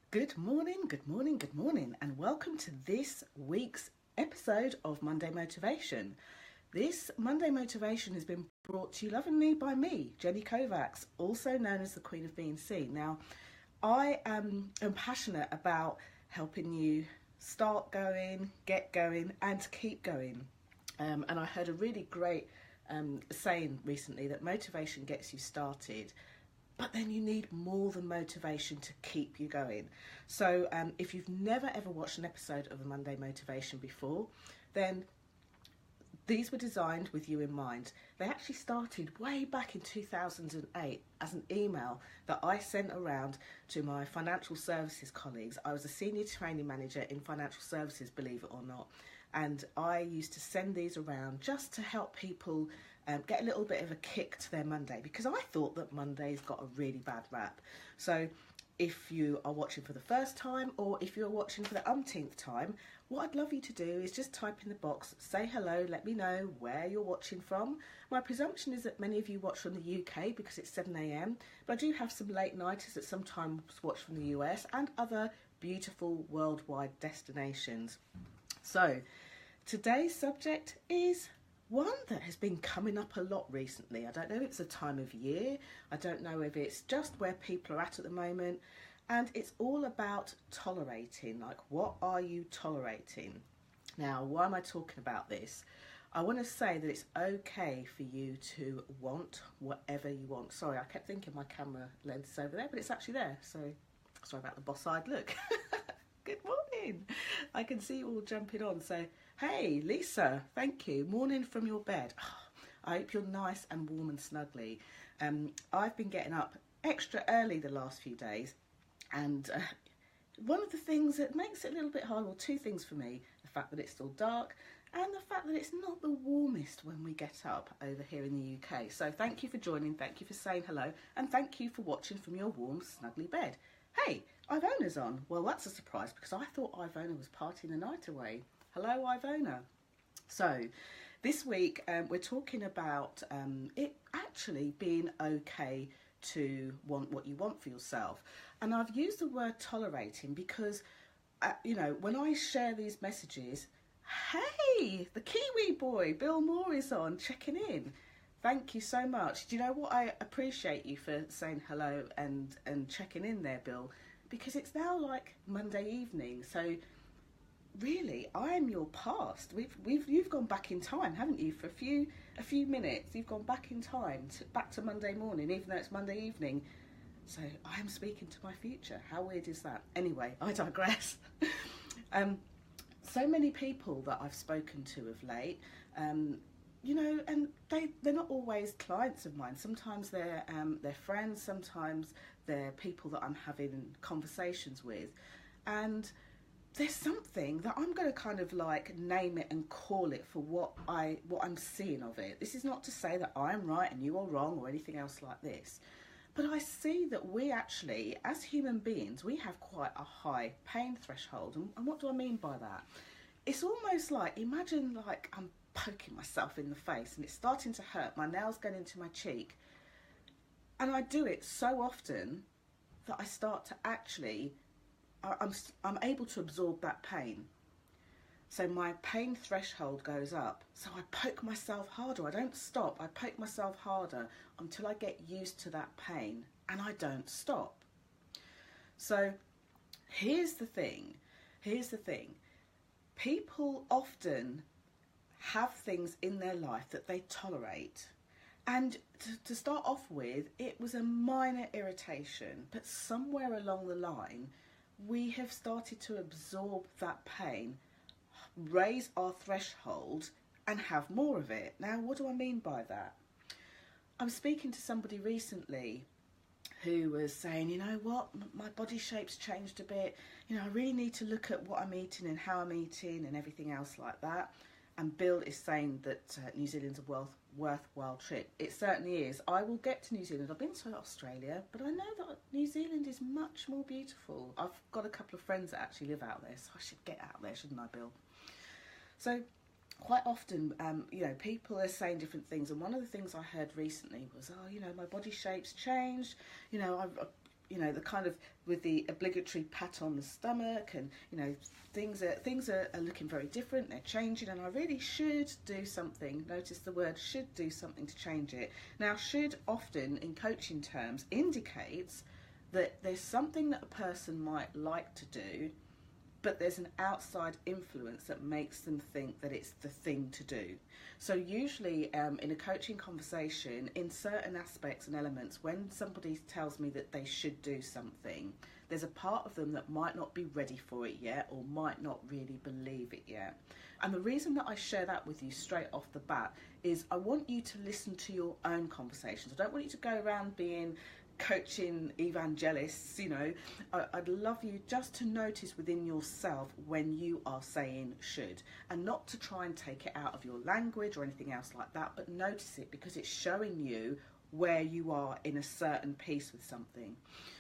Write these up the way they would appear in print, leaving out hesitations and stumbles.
Good morning, good morning, good morning, and welcome to this week's episode of Monday Motivation. This Monday Motivation has been brought to you lovingly by me, Jenny Kovacs, also known as the Queen of Being Seen. Now, I am passionate about helping you start going, get going, and to keep going. And I heard a really great saying recently that motivation gets you started, but then you need more than motivation to keep you going. So if you've never ever watched an episode of the Monday Motivation before, then these were designed with you in mind. They actually started way back in 2008 as an email that I sent around to my financial services colleagues. I was a senior training manager in financial services, believe it or not. And I used to send these around just to help people get a little bit of a kick to their Monday, because I thought that Monday's got a really bad rap. So if you are watching for the first time, or if you're watching for the umpteenth time, what I'd love you to do is just type in the box, say hello, let me know where you're watching from. My presumption is that many of you watch from the UK because it's 7 a.m, but I do have some late nighters that sometimes watch from the US and other beautiful worldwide destinations. So today's subject is one that has been coming up a lot recently. I don't know if it's a time of year, I don't know if it's just where people are at the moment, and it's all about tolerating. Like, what are you tolerating? Now, why am I talking about this? I want to say that it's okay for you to want whatever you want. Sorry, I kept thinking my camera lens is over there, but it's actually there, so sorry about the boss-eyed look. Good morning. I can see you all jumping on. So, hey, Lisa, thank you. Morning from your bed. I hope you're nice and warm and snuggly. I've been getting up extra early the last few days. And one of the things that makes it a little bit hard, well, two things for me, the fact that it's still dark and the fact that it's not the warmest when we get up over here in the UK. So thank you for joining, thank you for saying hello, and thank you for watching from your warm, snuggly bed. Hey, Ivona's on. Well, that's a surprise because I thought Ivona was partying the night away. Hello, Ivona. So, this week we're talking about it actually being okay to want what you want for yourself. And I've used the word tolerating because, when I share these messages, hey, the Kiwi boy, Bill Moore is on, checking in. Thank you so much. Do you know what? I appreciate you for saying hello and checking in there, Bill, because it's now like Monday evening. So really, I am your past. You've gone back in time, haven't you? For a few minutes, you've gone back in time, back to Monday morning, even though it's Monday evening. So I am speaking to my future. How weird is that? Anyway, I digress. So many people that I've spoken to of late, and they're not always clients of mine. Sometimes they're friends, sometimes they're people that I'm having conversations with, and there's something that I'm going to kind of like name it and call it for what I'm seeing of it. This is not to say that I'm right and you are wrong or anything else like this, but I see that we actually, as human beings, we have quite a high pain threshold. And what do I mean by that? It's almost like, imagine like I'm poking myself in the face and it's starting to hurt, my nails going into my cheek, and I do it so often that I start to actually, I'm able to absorb that pain. So my pain threshold goes up. So I poke myself harder. I don't stop. I poke myself harder until I get used to that pain, and I don't stop. So here's the thing. People often have things in their life that they tolerate. And to start off with, it was a minor irritation, but somewhere along the line, we have started to absorb that pain, raise our threshold, and have more of it. Now, what do I mean by that? I'm speaking to somebody recently who was saying, you know what, my body shape's changed a bit. I really need to look at what I'm eating and how I'm eating and everything else like that. And Bill is saying that New Zealand's a worthwhile trip. It certainly is. I will get to New Zealand. I've been to Australia, but I know that New Zealand is much more beautiful. I've got a couple of friends that actually live out there, so I should get out there, shouldn't I, Bill? So quite often, people are saying different things. And one of the things I heard recently was, my body shape's changed. I've you know, the kind of with the obligatory pat on the stomach, and you know, things are looking very different, they're changing, and I really should do something. Notice the word should, do something to change it. Now, should often in coaching terms indicates that there's something that a person might like to do, but there's an outside influence that makes them think that it's the thing to do. So usually in a coaching conversation, in certain aspects and elements, when somebody tells me that they should do something, there's a part of them that might not be ready for it yet, or might not really believe it yet. And the reason that I share that with you straight off the bat is I want you to listen to your own conversations. I don't want you to go around being coaching evangelists, you know. I'd love you just to notice within yourself when you are saying should, and not to try and take it out of your language or anything else like that, but notice it because it's showing you where you are in a certain piece with something.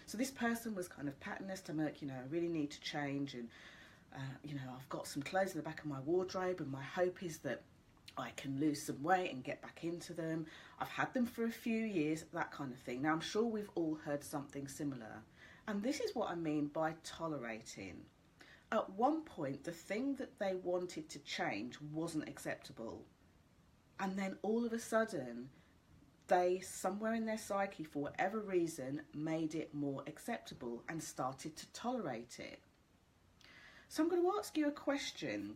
So this person was kind of patting their stomach, you know, I really need to change, and you know, I've got some clothes in the back of my wardrobe, and my hope is that I can lose some weight and get back into them. I've had them for a few years, that kind of thing. Now, I'm sure we've all heard something similar. And this is what I mean by tolerating. At one point, the thing that they wanted to change wasn't acceptable. And then all of a sudden, they, somewhere in their psyche, for whatever reason, made it more acceptable and started to tolerate it. So I'm going to ask you a question.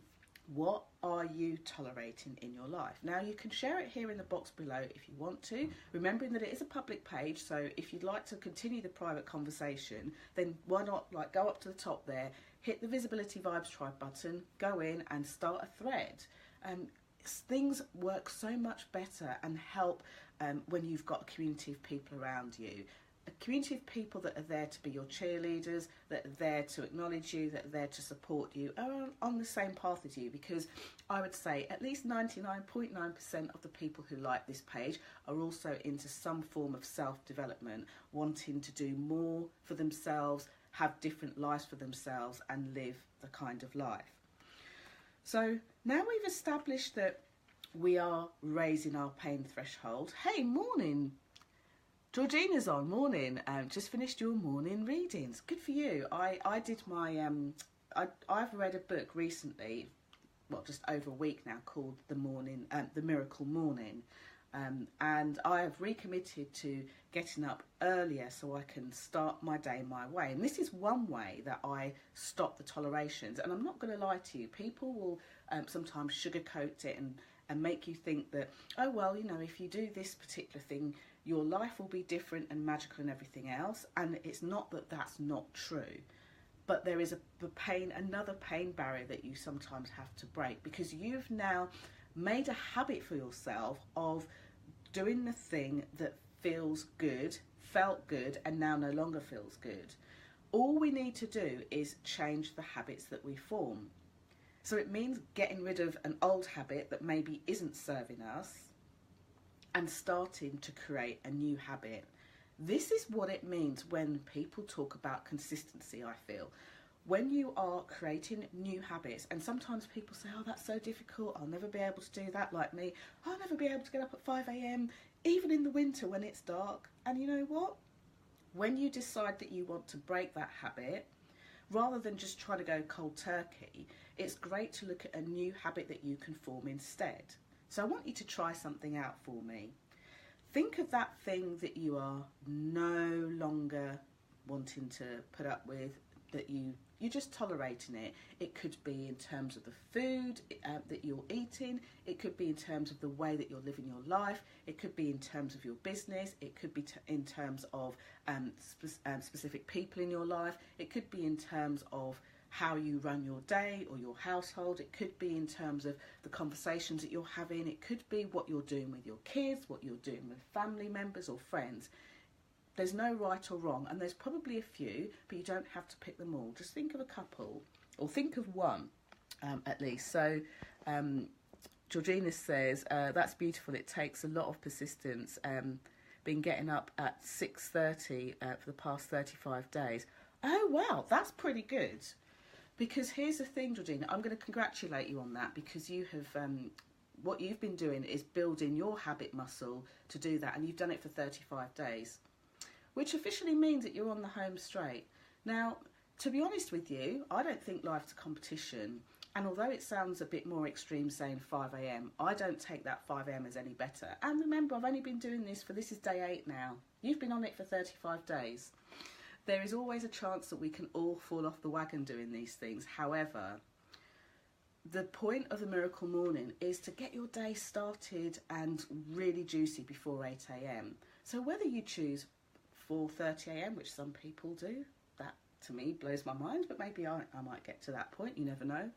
What are you tolerating in your life? Now, you can share it here in the box below if you want to, remembering that it is a public page, so if you'd like to continue the private conversation, then why not go up to the top there, hit the Visibility Vibes Tribe button, go in and start a thread. Things work so much better and help when you've got a community of people around you. A community of people that are there to be your cheerleaders, that are there to acknowledge you, that are there to support you, are on the same path as you, because I would say at least 99.9% of the people who like this page are also into some form of self-development, wanting to do more for themselves, have different lives for themselves, and live the kind of life. So now we've established that we are raising our pain threshold. Hey, morning. Georgina's on, morning. Just finished your morning readings. Good for you. I did my, I've read a book recently, well, just over a week now, called The Miracle Morning. And I have recommitted to getting up earlier so I can start my day my way. And this is one way that I stop the tolerations. And I'm not going to lie to you, people will sometimes sugarcoat it and make you think that, oh, well, you know, if you do this particular thing, your life will be different and magical and everything else. And it's not that that's not true. But there is another pain barrier that you sometimes have to break, because you've now made a habit for yourself of doing the thing that feels good, felt good, and now no longer feels good. All we need to do is change the habits that we form. So it means getting rid of an old habit that maybe isn't serving us and starting to create a new habit. This is what it means when people talk about consistency, I feel. When you are creating new habits, and sometimes people say, oh, that's so difficult, I'll never be able to do that, like me. I'll never be able to get up at 5 a.m, even in the winter when it's dark. And you know what? When you decide that you want to break that habit, rather than just trying to go cold turkey, it's great to look at a new habit that you can form instead. So I want you to try something out for me. Think of that thing that you are no longer wanting to put up with, that you're just tolerating it. It could be in terms of the food that you're eating. It could be in terms of the way that you're living your life. It could be in terms of your business. It could be in terms of specific people in your life. It could be in terms of how you run your day or your household. It could be in terms of the conversations that you're having. It could be what you're doing with your kids, what you're doing with family members or friends. There's no right or wrong, and there's probably a few, but you don't have to pick them all. Just think of a couple, or think of one at least. So Georgina says, that's beautiful. It takes a lot of persistence. Been getting up at 6:30 for the past 35 days. Oh, wow, that's pretty good. Because here's the thing, Georgina, I'm going to congratulate you on that, because you have, what you've been doing is building your habit muscle to do that, and you've done it for 35 days. which officially means that you're on the home straight. Now, to be honest with you, I don't think life's a competition. And although it sounds a bit more extreme saying 5 a.m, I don't take that 5 a.m as any better. And remember, I've only been doing this this is day 8 now. You've been on it for 35 days. There is always a chance that we can all fall off the wagon doing these things. However, the point of the Miracle Morning is to get your day started and really juicy before 8 a.m. So whether you choose 4:30 a.m, which some people do, that to me blows my mind, but maybe I might get to that point, you never know.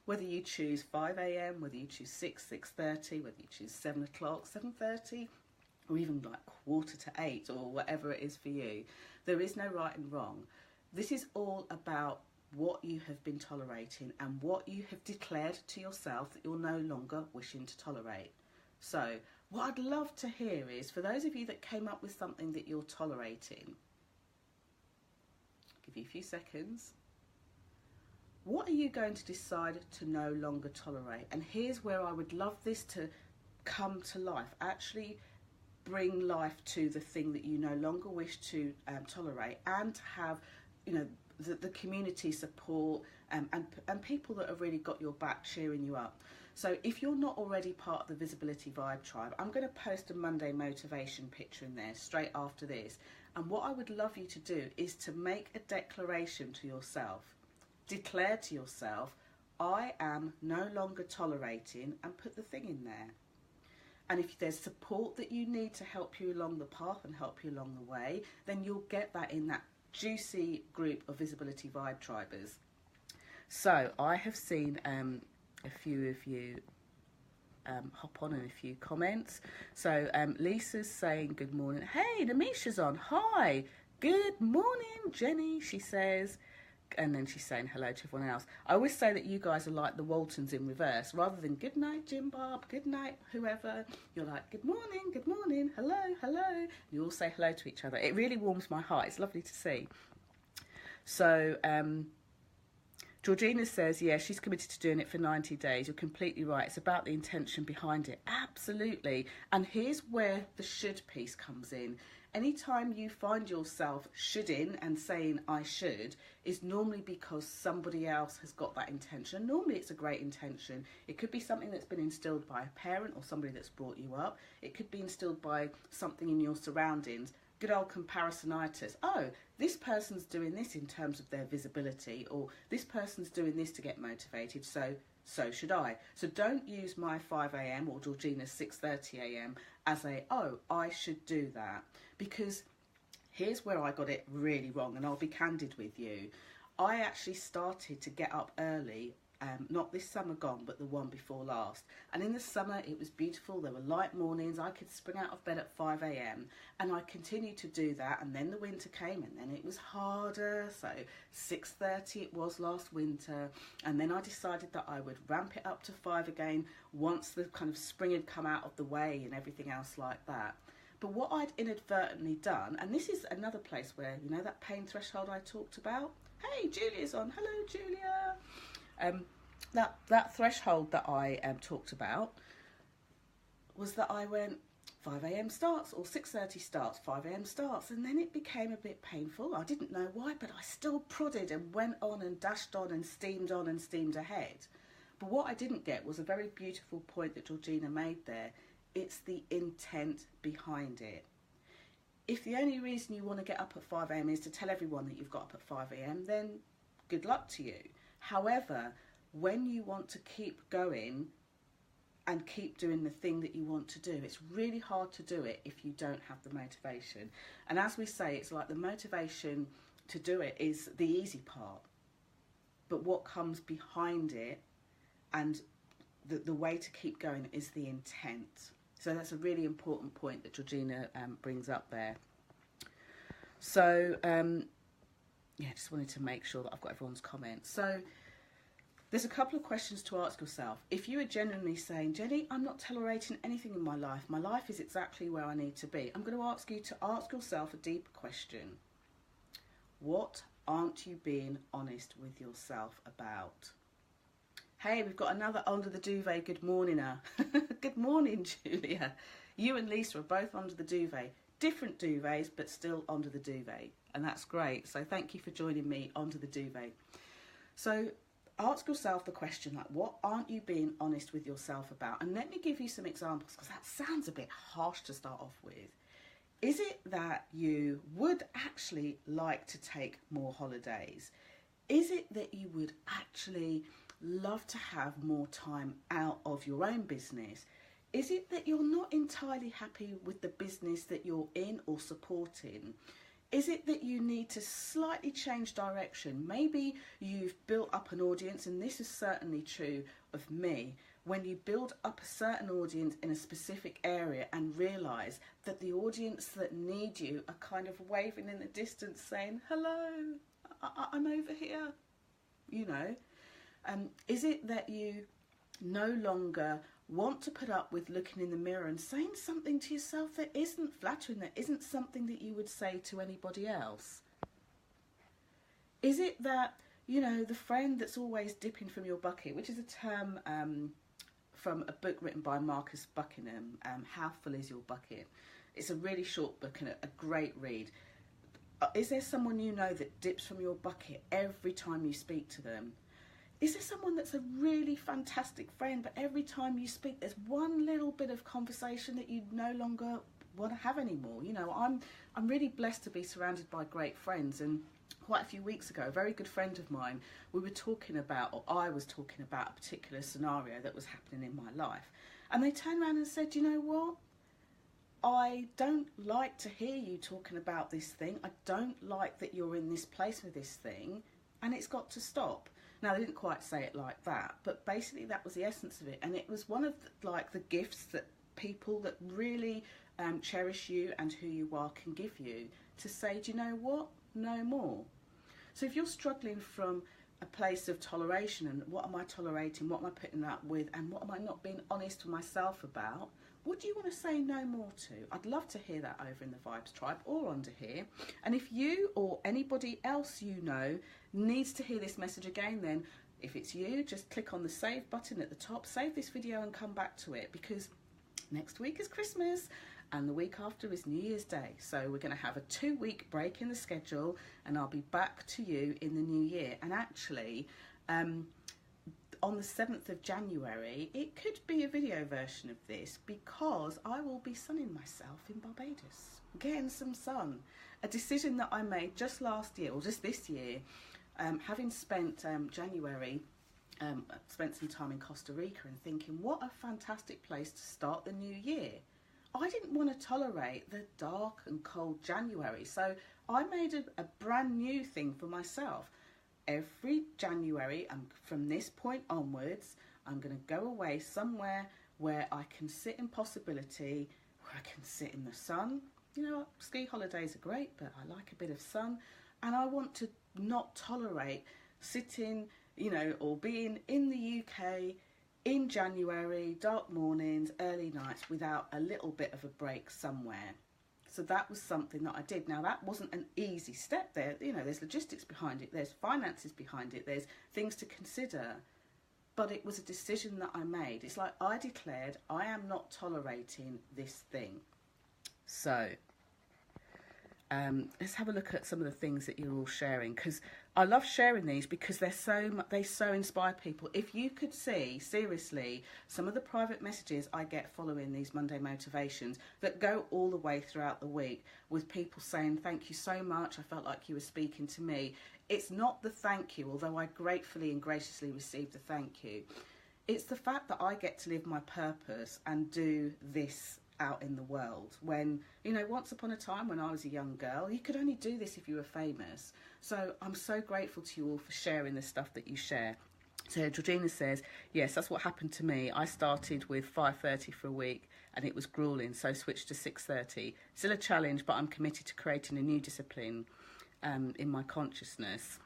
Whether you choose 5 a.m, whether you choose 6, 6:30, whether you choose 7 o'clock, 7:30, or even like 7:45 or whatever it is for you, there is no right and wrong. This is all about what you have been tolerating and what you have declared to yourself that you're no longer wishing to tolerate. So what I'd love to hear is, for those of you that came up with something that you're tolerating, I'll give you a few seconds. What are you going to decide to no longer tolerate? And here's where I would love this to come to life, actually bring life to the thing that you no longer wish to tolerate, and have, you know, the community support and people that have really got your back cheering you up. So if you're not already part of the Visibility Vibe Tribe, I'm going to post a Monday motivation picture in there straight after this. And what I would love you to do is to make a declaration to yourself. Declare to yourself, I am no longer tolerating, and put the thing in there. And if there's support that you need to help you along the path and help you along the way, then you'll get that in that juicy group of Visibility Vibe Tribers. So I have seen a few of you hop on in a few comments. So Lisa's saying good morning. Hey, Namisha's on. Hi, good morning, Jenny, she says. And then she's saying hello to everyone else. I always say that you guys are like the Waltons in reverse. Rather than good night, Jim Bob, good night, whoever, you're like good morning, hello, hello. You all say hello to each other. It really warms my heart. It's lovely to see. So Georgina says, yeah, she's committed to doing it for 90 days. You're completely right. It's about the intention behind it. Absolutely. And here's where the should piece comes in. Anytime you find yourself shoulding and saying I should, is normally because somebody else has got that intention. Normally it's a great intention. It could be something that's been instilled by a parent or somebody that's brought you up. It could be instilled by something in your surroundings. Good old comparisonitis. Oh, this person's doing this in terms of their visibility, or this person's doing this to get motivated, so should I. So don't use my 5 a.m. or Georgina's 6:30 a.m. as a, oh, I should do that. Because here's where I got it really wrong, and I'll be candid with you. I actually started to get up early, not this summer gone, but the one before last. And in the summer, it was beautiful. There were light mornings. I could spring out of bed at 5 a.m. and I continued to do that. And then the winter came, and then it was harder. So 6:30 it was last winter. And then I decided that I would ramp it up to 5 again once the kind of spring had come out of the way and everything else like that. But what I'd inadvertently done, and this is another place where, you know, that pain threshold I talked about. Hey, Julia's on. Hello, Julia. That threshold that I talked about was that I went 5 a.m. starts or 6:30 starts, 5 a.m. starts, and then it became a bit painful. I didn't know why, but I still prodded and went on and dashed on and steamed ahead. But what I didn't get was a very beautiful point that Georgina made there. It's the intent behind it. If the only reason you want to get up at 5 a.m. is to tell everyone that you've got up at 5 a.m, then good luck to you. However, when you want to keep going and keep doing the thing that you want to do, it's really hard to do it if you don't have the motivation. And as we say, it's like the motivation to do it is the easy part. But what comes behind it and the way to keep going is the intent. So that's a really important point that Georgina brings up there. So, yeah, just wanted to make sure that I've got everyone's comments. So there's a couple of questions to ask yourself. If you are genuinely saying, Jenny, I'm not tolerating anything in my life is exactly where I need to be, I'm going to ask you to ask yourself a deeper question. What aren't you being honest with yourself about? Hey, we've got another under the duvet good morninger. Good morning, Julia. You and Lisa are both under the duvet. different duvets, but still under the duvet. And that's great. So thank you for joining me under the duvet. So ask yourself the question, like, what aren't you being honest with yourself about? And let me give you some examples, because that sounds a bit harsh to start off with. Is it that you would actually like to take more holidays? Is it that you would actually love to have more time out of your own business? Is it that you're not entirely happy with the business that you're in or supporting? Is it that you need to slightly change direction? Maybe you've built up an audience, and this is certainly true of me. When you build up a certain audience in a specific area and realise that the audience that need you are kind of waving in the distance saying, hello, I'm over here, you know. Is it that you no longer want to put up with looking in the mirror and saying something to yourself that isn't flattering, that isn't something that you would say to anybody else? Is it that, you know, the friend that's always dipping from your bucket, which is a term from a book written by Marcus Buckingham, How Full Is Your Bucket? It's a really short book and a great read. Is there someone you know that dips from your bucket every time you speak to them? Is there someone that's a really fantastic friend, but every time you speak, there's one little bit of conversation that you no longer want to have anymore? You know, I'm really blessed to be surrounded by great friends, and quite a few weeks ago, a very good friend of mine, we were talking about, or I was talking about, a particular scenario that was happening in my life, and they turned around and said, you know what? I don't like to hear you talking about this thing. I don't like that you're in this place with this thing, and it's got to stop. Now, they didn't quite say it like that, but basically that was the essence of it. And it was one of the gifts that people that really cherish you and who you are can give you, to say, do you know what? No more. So if you're struggling from a place of toleration, and what am I tolerating, what am I putting up with, and what am I not being honest with myself about, what do you want to say no more to? I'd love to hear that over in the Vibes Tribe or under here. And if you or anybody else you know needs to hear this message again, then if it's you, just click on the save button at the top, save this video and come back to it, because next week is Christmas and the week after is New Year's Day. So we're going to have a 2-week break in the schedule, and I'll be back to you in the new year. And actually, on the 7th of January, it could be a video version of this, because I will be sunning myself in Barbados, getting some sun. A decision that I made just last year, or just this year, having spent January, spent some time in Costa Rica, and thinking, what a fantastic place to start the new year. I didn't want to tolerate the dark and cold January, so I made a brand new thing for myself. Every January, from this point onwards, I'm going to go away somewhere where I can sit in possibility, where I can sit in the sun. You know, ski holidays are great, but I like a bit of sun. And I want to not tolerate sitting, you know, or being in the UK in January, dark mornings, early nights, without a little bit of a break somewhere. So that was something that I did. Now, that wasn't an easy step there. You know, there's logistics behind it, there's finances behind it, there's things to consider. But it was a decision that I made. It's like I declared, I am not tolerating this thing. So let's have a look at some of the things that you're all sharing, because I love sharing these because they so inspire people. If you could see, seriously, some of the private messages I get following these Monday motivations that go all the way throughout the week, with people saying, thank you so much, I felt like you were speaking to me. It's not the thank you, although I gratefully and graciously receive the thank you. It's the fact that I get to live my purpose and do this out in the world, when, you know, once upon a time when I was a young girl, you could only do this if you were famous. So I'm so grateful to you all for sharing the stuff that you share. So Georgina says, yes, that's what happened to me. I started with 5:30 for a week and it was grueling, so switched to 6:30. Still a challenge, but I'm committed to creating a new discipline in my consciousness.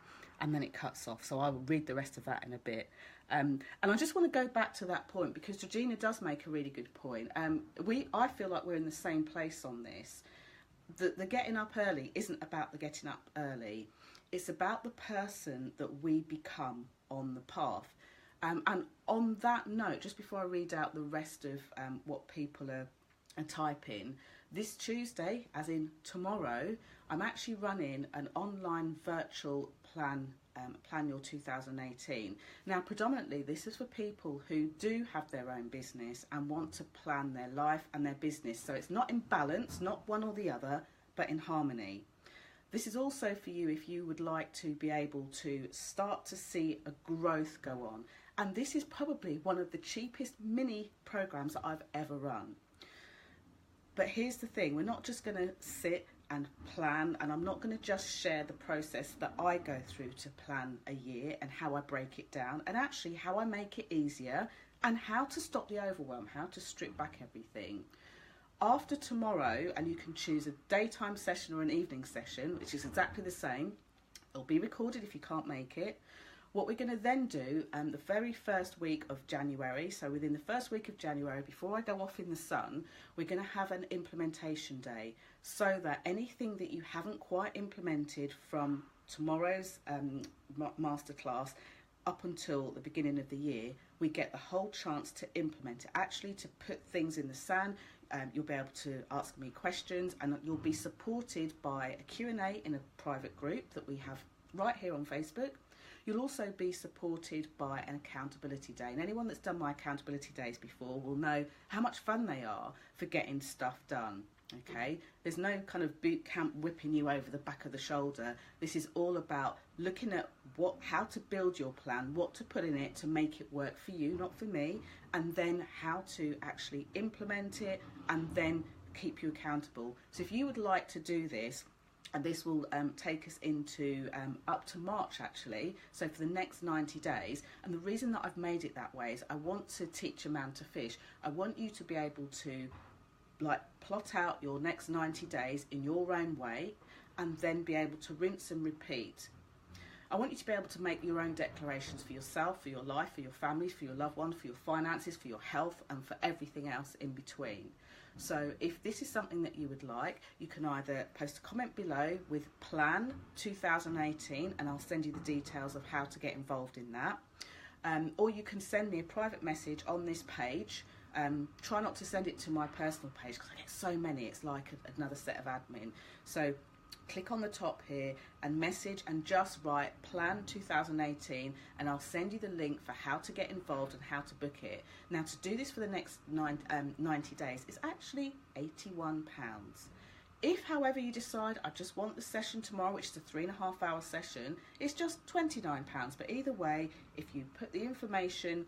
And then it cuts off, so I will read the rest of that in a bit. And I just want to go back to that point, because Georgina does make a really good point. I feel like we're in the same place on this. The getting up early isn't about the getting up early. It's about the person that we become on the path. And on that note, just before I read out the rest of what people are typing, This Tuesday, as in tomorrow, I'm actually running an online virtual plan Your 2018. Now, predominantly, this is for people who do have their own business and want to plan their life and their business. So it's not in balance, not one or the other, but in harmony. This is also for you if you would like to be able to start to see a growth go on. And this is probably one of the cheapest mini programs that I've ever run. But here's the thing, we're not just going to sit and plan, and I'm not going to just share the process that I go through to plan a year and how I break it down, and actually how I make it easier and how to stop the overwhelm, how to strip back everything. After tomorrow, and you can choose a daytime session or an evening session, which is exactly the same. It'll be recorded if you can't make it. What we're going to then do, the very first week of January, so within the first week of January, before I go off in the sun, we're going to have an implementation day, so that anything that you haven't quite implemented from tomorrow's masterclass up until the beginning of the year, we get the whole chance to implement it, actually to put things in the sand. You'll be able to ask me questions, and you'll be supported by a Q&A in a private group that we have right here on Facebook. You'll also be supported by an accountability day, and anyone that's done my accountability days before will know how much fun they are for getting stuff done. Okay, there's no kind of boot camp whipping you over the back of the shoulder. This is all about looking at how to build your plan, what to put in it to make it work for you, not for me, and then how to actually implement it and then keep you accountable. So if you would like to do this, and this will take us into up to March actually, so for the next 90 days. And the reason that I've made it that way is I want to teach a man to fish. I want you to be able to plot out your next 90 days in your own way, and then be able to rinse and repeat. I want you to be able to make your own declarations for yourself, for your life, for your family, for your loved ones, for your finances, for your health, and for everything else in between. So if this is something that you would like, you can either post a comment below with Plan 2018, and I'll send you the details of how to get involved in that. Or you can send me a private message on this page. Try not to send it to my personal page because I get so many, it's like another set of admin. So click on the top here and message and just write Plan 2018, and I'll send you the link for how to get involved and how to book it. Now, to do this for the next 90 days is actually £81. If, however, you decide I just want the session tomorrow, which is a 3.5-hour session, it's just £29. But either way, if you put the information,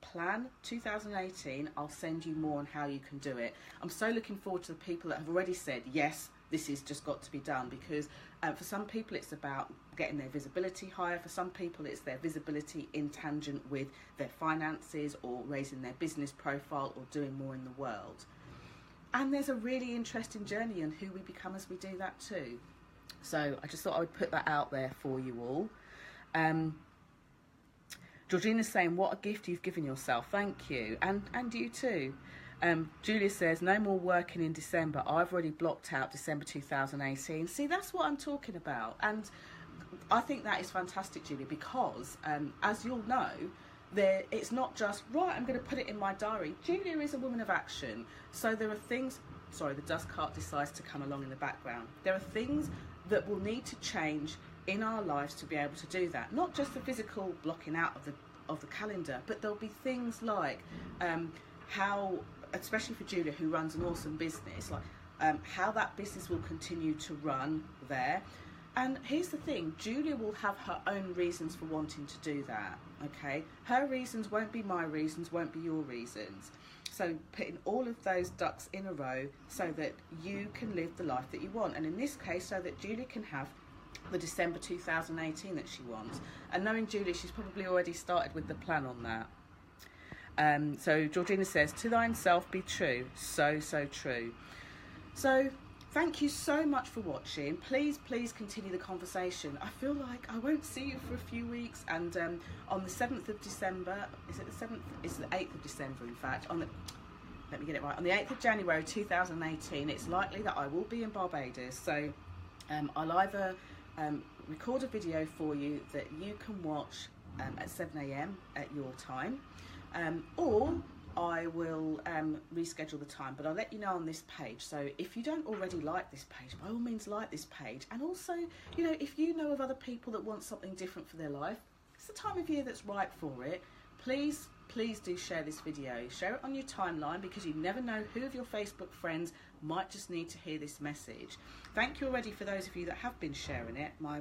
Plan 2018, I'll send you more on how you can do it. I'm so looking forward to the people that have already said, yes, this has just got to be done, because for some people it's about getting their visibility higher. For some people it's their visibility in tangent with their finances, or raising their business profile, or doing more in the world. And there's a really interesting journey in who we become as we do that too. So I just thought I would put that out there for you all. Georgina's saying, what a gift you've given yourself. Thank you. And you too. Julia says, no more working in December. I've already blocked out December 2018. See, that's what I'm talking about. And I think that is fantastic, Julia, because as you'll know, it's not just, right, I'm going to put it in my diary. Julia is a woman of action. So there are things, sorry, the dust cart decides to come along in the background. There are things that will need to change in our lives to be able to do that. Not just the physical blocking out of the calendar, but there'll be things like how, especially for Julia, who runs an awesome business, like how that business will continue to run there. And here's the thing, Julia will have her own reasons for wanting to do that, okay? Her reasons won't be my reasons, won't be your reasons. So putting all of those ducks in a row so that you can live the life that you want. And in this case, so that Julia can have the December 2018 that she wants. And knowing Julia, she's probably already started with the plan on that. So Georgina says, to thine self be true. So true. So thank you so much for watching. Please continue the conversation. I feel like I won't see you for a few weeks, and on the 7th of December, is it the 7th? It's the 8th of December, in fact. Let me get it right. On the 8th of January 2018, it's likely that I will be in Barbados. So I'll either record a video for you that you can watch at 7 AM at your time, or I will reschedule the time, but I'll let you know on this page. So if you don't already like this page, by all means like this page. And also, you know, if you know of other people that want something different for their life, it's the time of year that's right for it. Please do share this video. Share it on your timeline, because you never know who of your Facebook friends might just need to hear this message. Thank you already for those of you that have been sharing it. My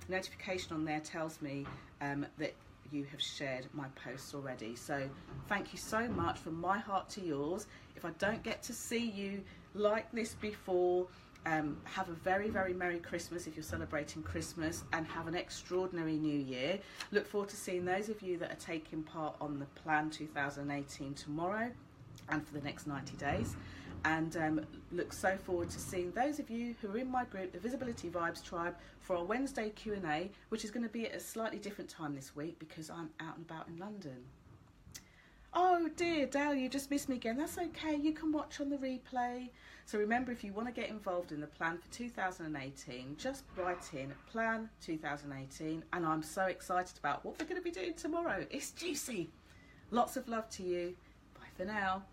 notification on there tells me that you have shared my posts already. So thank you so much, from my heart to yours. If I don't get to see you like this before, have a very, very Merry Christmas if you're celebrating Christmas, and have an extraordinary New Year. Look forward to seeing those of you that are taking part on the Plan 2018 tomorrow and for the next 90 days. And look so forward to seeing those of you who are in my group, the Visibility Vibes Tribe, for our Wednesday Q&A, which is going to be at a slightly different time this week because I'm out and about in London. Oh dear, Dale, you just missed me again. That's okay, you can watch on the replay. So remember, if you want to get involved in the plan for 2018, just write in Plan 2018. And I'm so excited about what we're going to be doing tomorrow. It's juicy. Lots of love to you. Bye for now.